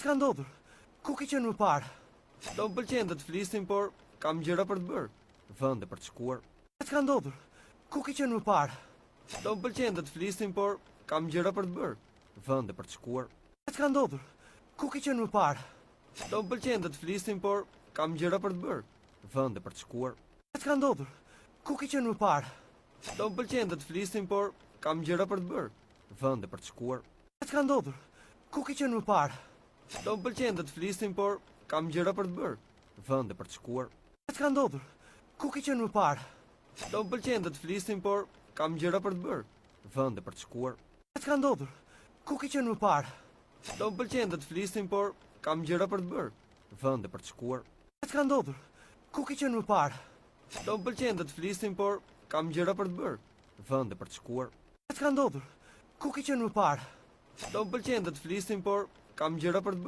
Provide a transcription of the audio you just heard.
Ka ndodhur? Ku ke qenë më parë? Do më pëlqen të flisnim, por kam gjëra për të bërë. Vende për të shkuar. Ka ndodhur? Ku ke qenë më parë? Do më pëlqen të flisnim, por kam gjëra për të bërë. Vende për të shkuar. Ka ndodhur? Ku ke qenë më parë? Do më pëlqen të flisnim, por kam gjëra për të bërë. Vende për të shkuar. Ka ndodhur? Ku ke qenë më parë? Do më pëlqen të flisnim, por kam gjëra për të bërë. Vende për të shkuar. Ka ndodhur? Ku ke qenë më parë? Do më pëlqen të flisnim, por kam gjëra për të bërë. Vende për të shkuar. Ka ndodhur? Ku ke qenë më parë? Do më pëlqen të flisnim, por kam gjëra për të bërë. Vende për të shkuar. Ka ndodhur? Ku ke qenë më parë? Do më pëlqen të flisnim, por kam gjëra për të bërë. Vende për të shkuar. Ka ndodhur? Ku ke qenë më parë? Do më pëlqen të flisnim, por kam gjëra për të bërë. Vende për të shkuar. Ka ndodhur? Ku ke qenë më parë? Do më pëlqen të flisnim, por kam gjëra për të bërë.